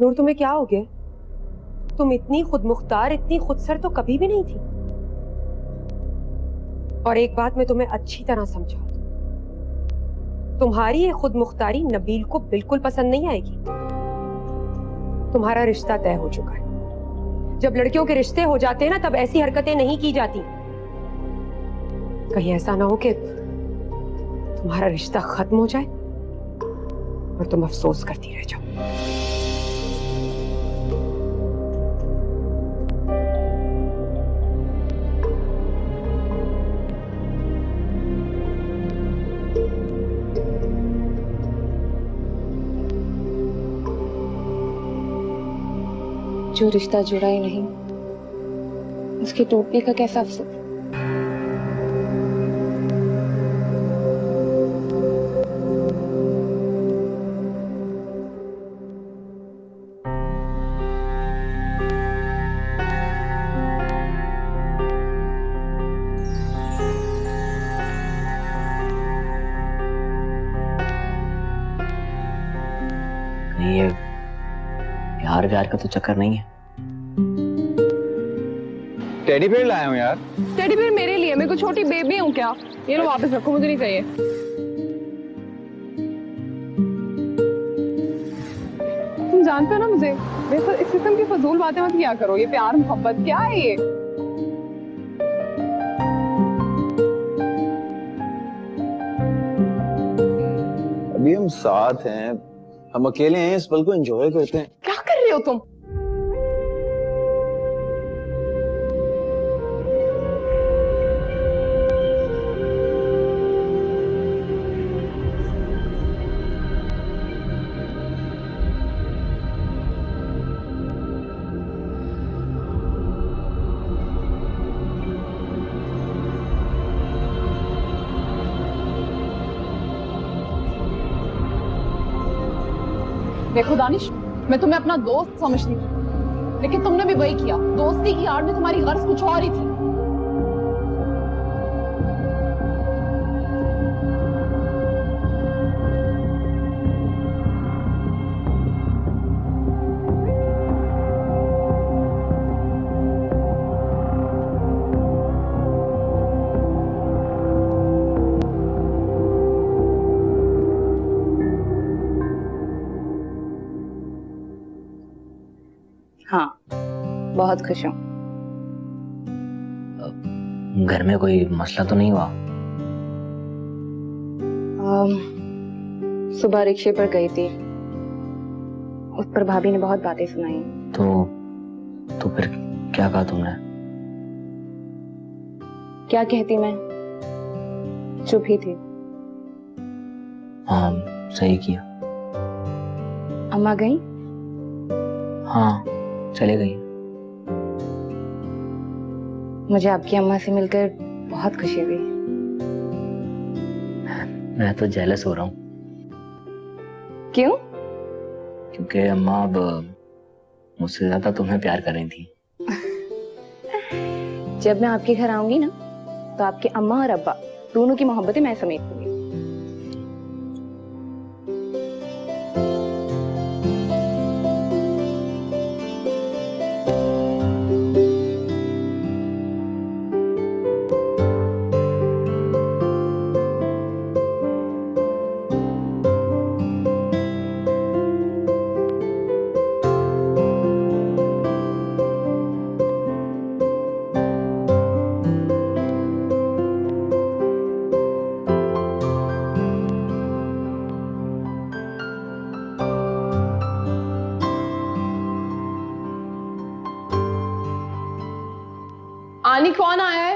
नूर, तुम्हें क्या हो गया? तुम इतनी खुदमुख्तार, इतनी खुदसर तो कभी भी नहीं थी। और एक बात मैं तुम्हें अच्छी तरह समझा दूं, तुम्हारी ये खुदमुख्तारी नबील को बिल्कुल पसंद नहीं आएगी। तुम्हारा रिश्ता तय हो चुका है। जब लड़कियों के रिश्ते हो जाते हैं ना, तब ऐसी हरकतें नहीं की जाती। कहीं ऐसा ना हो कि तुम्हारा रिश्ता खत्म हो जाए और तुम अफसोस करती रह जाओ। जो रिश्ता जुड़ा ही नहीं, उसके टूटने का कैसा अफसोस। नहीं, ये प्यार व्यार का तो चक्कर नहीं है। टेडी बेयर लाया हूँ यार। टेडी बेयर मेरे लिए? मैं कोई छोटी बेबी हूँ क्या? ये लो वापस रखो, मुझे नहीं चाहिए। तुम जानते हो ना मुझे, इस किस्म की फजूल बातें मत किया करो। ये प्यार मोहब्बत क्या है ये? अभी हम साथ हैं, हम अकेले हैं, इस पल को एंजॉय करते हैं। क्या कर रहे हो तुम? देखो दानिश, मैं तुम्हें अपना दोस्त समझती थी, लेकिन तुमने भी वही किया। दोस्ती की आड़ में तुम्हारी गर्ज कुछ और ही थी। हाँ, बहुत खुश हूँ। घर में कोई मसला तो नहीं हुआ? सुबह रिक्शे पर गई थी, उस पर भाभी ने बहुत बातें सुनाई। तो फिर क्या कहा तुमने? क्या कहती मैं, चुप ही थी। हाँ, सही किया। अम्मा गई? हाँ, चले गई। मुझे आपकी अम्मा से मिलकर बहुत खुशी हुई। मैं तो जेलस हो रहा हूँ। क्यों? क्योंकि अम्मा अब मुझसे ज्यादा तुम्हें प्यार कर रही थी। जब मैं आपके घर आऊंगी ना, तो आपके अम्मा और अब्बा दोनों की मोहब्बतें मैं समेट लूंगी। आनी, कौन आया है?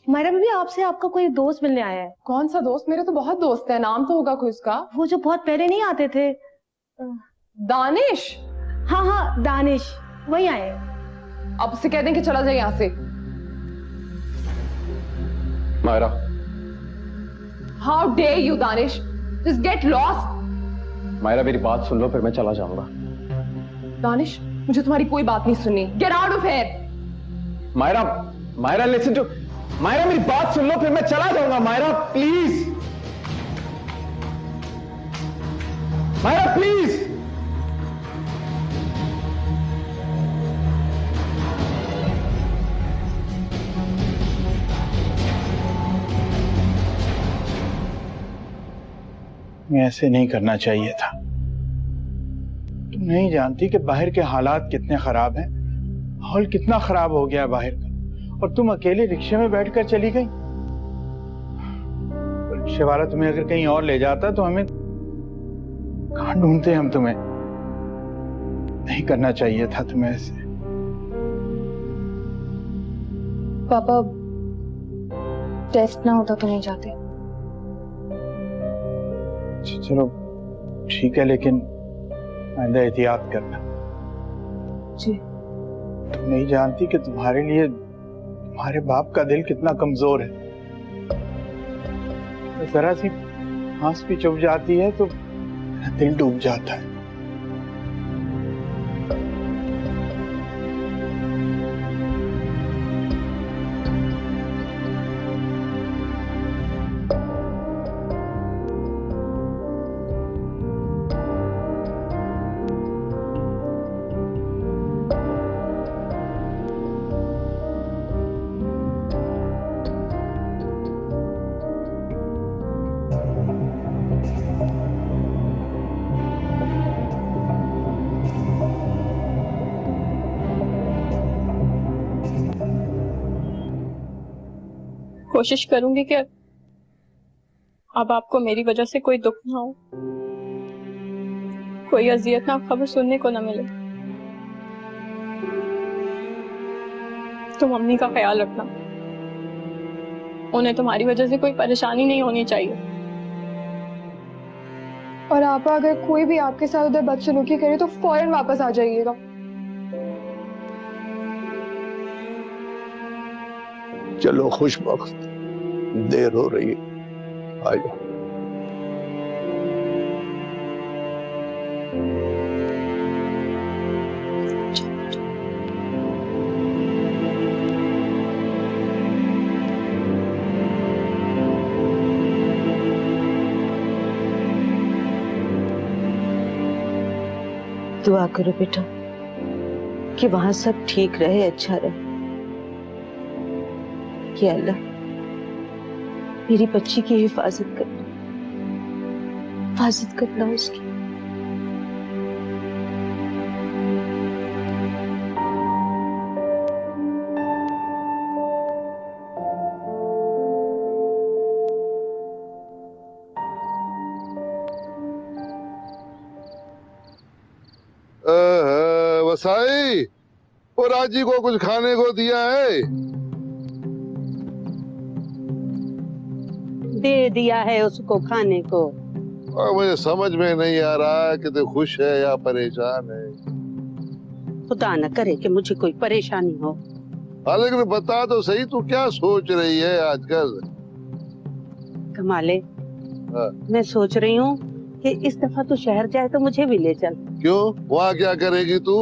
मैडम, भी आपसे आपका कोई दोस्त मिलने आया है। कौन सा दोस्त? मेरे तो बहुत दोस्त है, नाम तो होगा कोई उसका। वो जो बहुत पहले नहीं आते थे। दानिश? हाँ हाँ, दानिश, वही आए। अब उसे कह दें कि चला जाए यहाँ से। Myra, how dare you Danish, just get lost. Myra मेरी बात सुन लो, फिर मैं चला जाऊंगा। दानिश, मुझे तुम्हारी कोई बात नहीं सुननी। Get out of here. Myra, Myra listen to, Myra मेरी बात सुन लो, फिर मैं चला जाऊंगा। Myra please, Myra please. तुम्हें ऐसे नहीं करना चाहिए था। तुम नहीं जानती कि बाहर के हालात कितने खराब हैं, माहौल कितना खराब हो गया बाहर का, और तुम अकेले रिक्शे में बैठकर चली गई। रिक्शे वाला तुम्हें अगर कहीं और ले जाता तो हमें कहाँ ढूंढते हम तुम्हें। नहीं करना चाहिए था तुम्हें ऐसे। पापा, टेस्ट ना होता तो नहीं जाते। चलो ठीक है, लेकिन आइंदा एहतियात करना। जी। तुम नहीं जानती कि तुम्हारे लिए तुम्हारे बाप का दिल कितना कमजोर है। जरा सी सांस भी चुभ जाती है तो दिल डूब जाता है। कोशिश करूंगी कि अब आपको मेरी वजह से कोई दुख ना हो, कोई अजियतनाक खबर सुनने को ना मिले। तुम मम्मी का ख्याल रखना, उन्हें तुम्हारी वजह से कोई परेशानी नहीं होनी चाहिए। और आपा, अगर कोई भी आपके साथ उधर बदसलूकी करे तो फौरन वापस आ जाइएगा। चलो खुशबख्त, देर हो रही है, आ जाओ। दुआ करो बेटा कि वहां सब ठीक रहे, अच्छा रहे। या अल्लाह मेरी बच्ची की हिफाजत करना उसकी। वसाई, वो राजी को कुछ खाने को दिया है? दे दिया है उसको खाने को। और मुझे समझ में नहीं आ रहा कि तू खुश है या परेशान है। खुदा न करे कि मुझे कोई परेशानी हो। हाँ, लेकिन बता तो सही, तू क्या सोच रही है आजकल? कमाले, हाँ। मैं सोच रही हूँ कि इस दफा तू शहर जाए तो मुझे भी ले चल। क्यों? वहाँ क्या करेगी तू?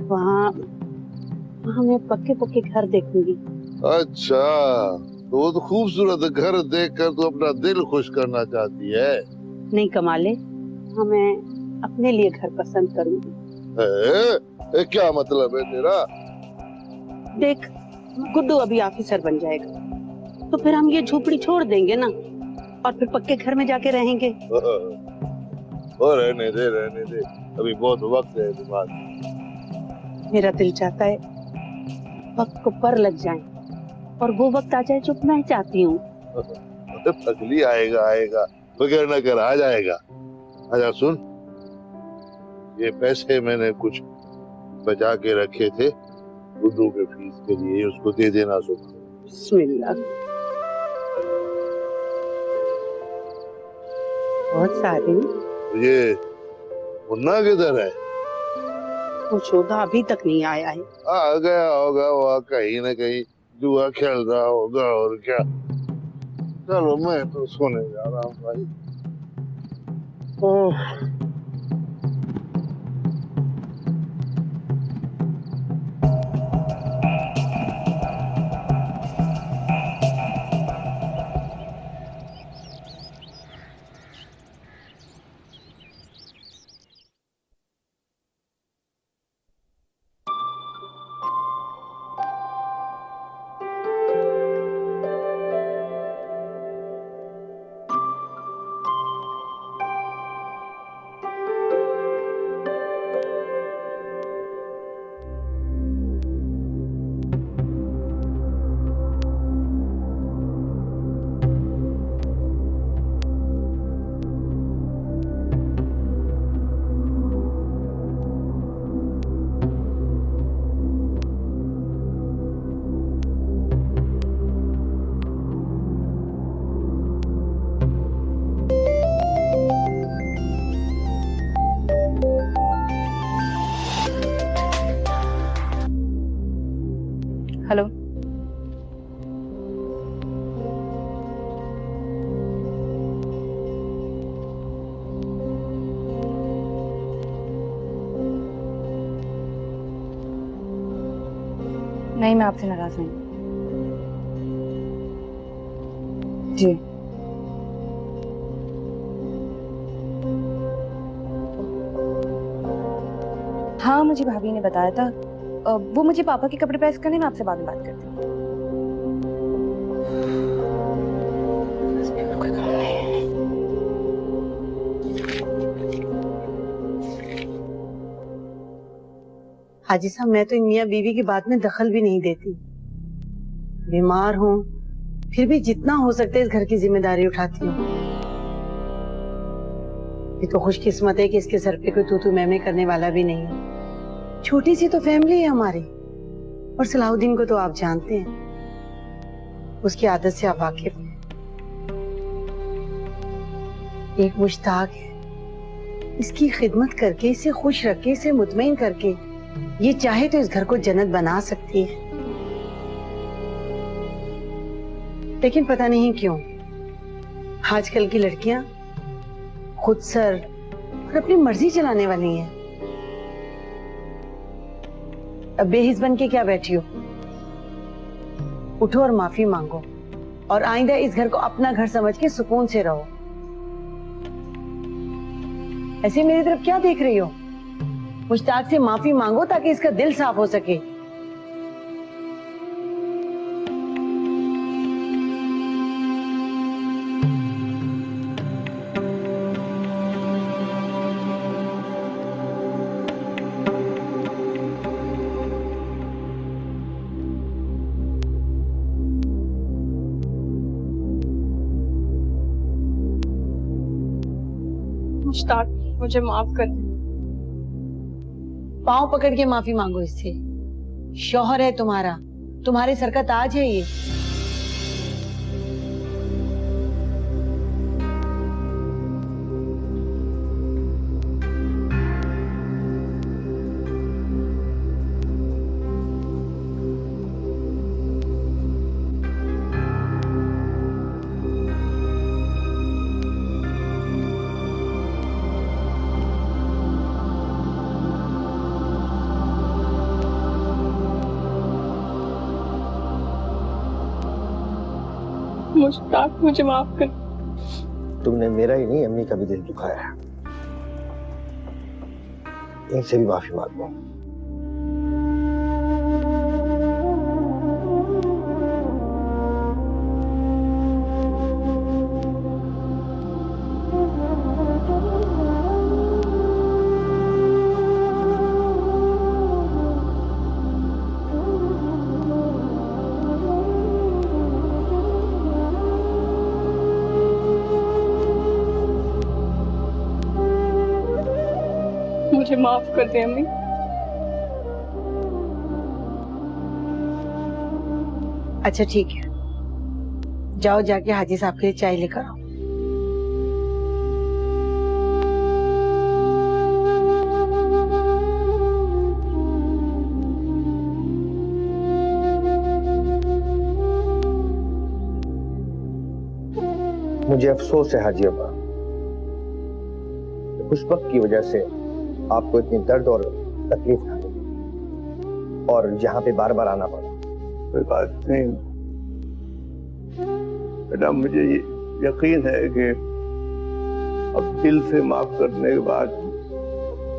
वहाँ मैं पक्के घर देखूंगी। अच्छा, तो वो तो खूबसूरत घर देखकर तू अपना दिल खुश करना चाहती है? नहीं कमाले, हाँ मैं अपने लिए घर पसंद करूंगी। क्या मतलब है तेरा? देख, गुड्डू अभी ऑफिसर बन जाएगा तो फिर हम ये झोपड़ी छोड़ देंगे ना, और फिर पक्के घर में जाके रहेंगे। और रहने दे, अभी बहुत वक्त है तुम्हारा। मेरा दिल चाहता है वक्त को पर लग जाए और वो वक्त आ जाए जो मैं चाहती हूँ। पगली, आएगा फिक्र न कर, आ जाएगा। अच्छा सुन, ये पैसे मैंने कुछ बचा के रखे थे गुड्डू के फीस के लिए, उसको दे देना सुन। बिस्मिल्लाह। बहुत सारे। ये मुन्ना किधर है? वो शोधा अभी तक नहीं आया है। आ गया होगा, वहाँ कहीं न कहीं जुआ खेल रहा होगा, और क्या। चलो मैं तो सोने जा रहा हूँ भाई। हेलो। नहीं, मैं आपसे नाराज नहीं। जी। हाँ, मुझे भाभी ने बताया था। वो मुझे पापा के कपड़े प्रेस करने में आपसे बाद में बात करती हूँ। कोई काम नहीं। हाजी साहब, मैं तो इन मियाँ बीवी की बात में दखल भी नहीं देती। बीमार हूँ फिर भी जितना हो सकता है इस घर की जिम्मेदारी उठाती हूँ। ये तो खुशकिस्मत है कि इसके सर पे कोई तू मैं करने वाला भी नहीं है। छोटी सी तो फैमिली है हमारी। और सलाहुद्दीन को तो आप जानते हैं, उसकी आदत से आप वाकिफ हैं। एक मुश्ताक है, इसकी खिदमत करके, इसे खुश रख के, इसे मुतमईन करके ये चाहे तो इस घर को जन्नत बना सकती है। लेकिन पता नहीं क्यों आजकल की लड़कियां खुद सर और अपनी मर्जी चलाने वाली हैं। अब बेहिस बन के क्या बैठी हो? उठो और माफी मांगो और आइंदा इस घर को अपना घर समझ के सुकून से रहो। ऐसे मेरी तरफ क्या देख रही हो? मुश्ताक से माफी मांगो ताकि इसका दिल साफ हो सके। मुश्ताक, मुझे माफ कर दे। पांव पकड़ के माफी मांगो इससे। शौहर है तुम्हारा, तुम्हारे सर का ताज है ये। मुश्ताक, मुझे माफ कर। तुमने मेरा ही नहीं, अम्मी का भी दिल दुखाया है। इनसे भी माफी मांगो। मुझे माफ कर दे अम्मी। अच्छा ठीक है, जाओ जाके हाजी साहब के लिए चाय लेकर आओ। मुझे अफसोस है हाजी अब्बा, उस वक्त की वजह से आपको इतनी दर्द और तकलीफ उठानी और यहाँ पे बार बार आना पड़ा। कोई बात नहीं बेटा, मुझे यकीन है कि अब दिल से माफ करने के बाद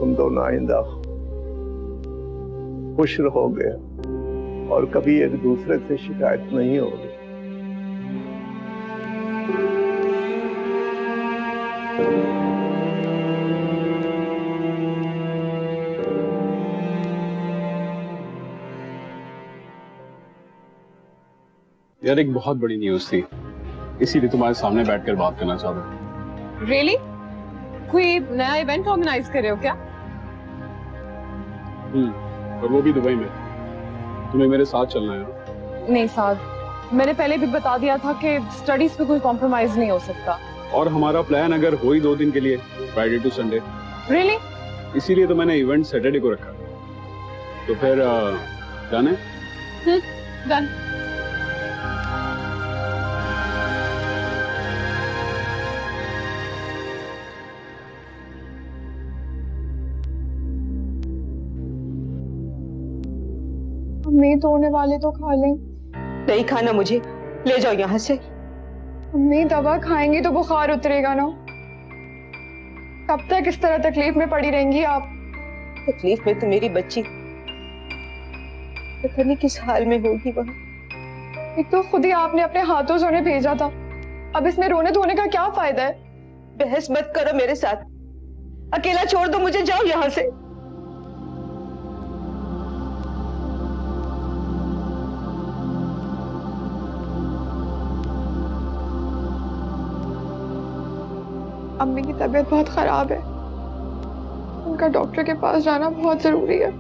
तुम दोनों आइंदा खुश रहोगे और कभी एक दूसरे से शिकायत नहीं होगी। यार एक बहुत बड़ी न्यूज़ थी, इसीलिए तुम्हारे सामने बैठकर बात करना चाहता हूँ। रियली? कोई नया इवेंट ऑर्गेनाइज कर रहे हो क्या? और वो भी दुबई में। तुम्हें मेरे साथ चलना है? नहीं साथ, मैंने पहले भी बता दिया था कि स्टडीज पे कोई कॉम्प्रोमाइज नहीं हो सकता। और हमारा प्लान अगर हो ही 2 दिन के लिए, फ्राइडे टू संडे। रियली? इसीलिए तो मैंने इवेंट सैटरडे को रखा। तो फिर जाने? डन। अम्मी धोने वाले तो खा लें। नहीं खाना मुझे, ले जाओ यहाँ से। अम्मी दवा खाएंगी तो बुखार उतरेगा ना। कब तक इस तरह तकलीफ में पड़ी रहेंगी आप? तकलीफ में तो मेरी बच्ची पता नहीं किस हाल में होगी वहाँ। एक तो खुद ही आपने अपने हाथों से उन्हें भेजा था, अब इसमें रोने धोने का क्या फायदा है? बहस मत करो मेरे साथ, अकेला छोड़ दो मुझे, जाओ यहाँ से। अम्मी की तबीयत बहुत खराब है, उनका डॉक्टर के पास जाना बहुत जरूरी है।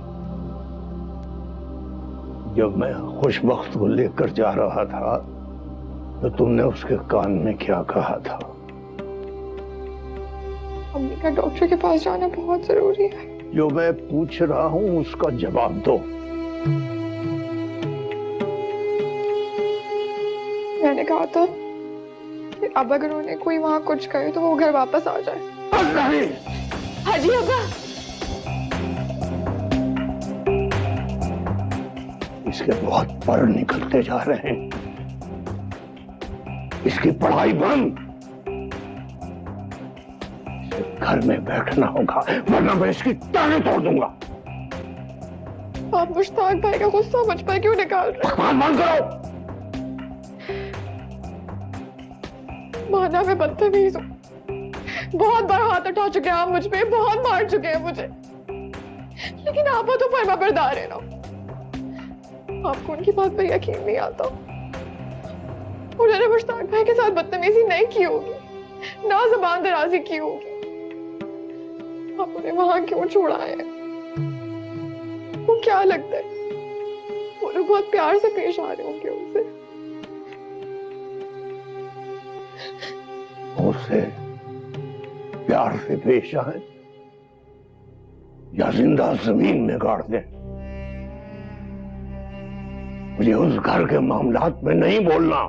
जब मैं खुशबख्त को लेकर जा रहा था तो तुमने उसके कान में क्या कहा था? अम्मी का डॉक्टर के पास जाना बहुत जरूरी है। जो मैं पूछ रहा हूं उसका जवाब दो। मैंने कहा था कि अब अगर उन्हें कोई वहां कुछ कहे तो वो घर वापस आ जाए। नहीं। हाजी अब्बा, इसके बहुत पर निकलते जा रहे हैं, इसकी पढ़ाई बंद, इसे घर में बैठना होगा वरना मैं इसकी टांगें तोड़ दूंगा। आप मुश्ताक भाई का गुस्सा मुझ पर क्यों निकाल रहे हैं? बंद करो। माना मैं बदतमीज हूँ, बहुत बार हाथ उठा चुके हैं आप मुझ पे, बहुत मार चुके हैं मुझे, लेकिन आप तो फर्मा बरदार है ना। आपको उनकी बात पर यकीन नहीं आता। उन्होंने मुश्ताक भाई के साथ बदतमीजी नहीं की होगी, ना ज़बान दराजी की होगी, आप उन्हें वहां क्यों छोड़ा है? वो क्या लगता है वो लोग बहुत प्यार से पेश आ रहे होंगे उनसे। उससे प्यार से पेश आए या जिंदा जमीन में गाड़ दें, मुझे उस घर के मामलात में नहीं बोलना।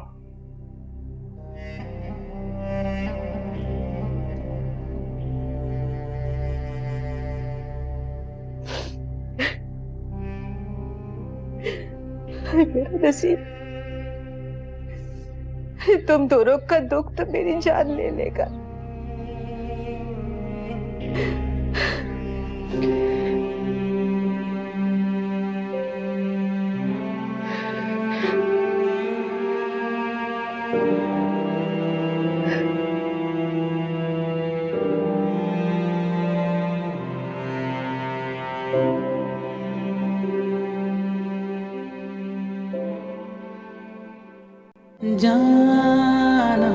मेरा नसीब, तुम दोनों का दुख तो मेरी जान ले लेगा। जाना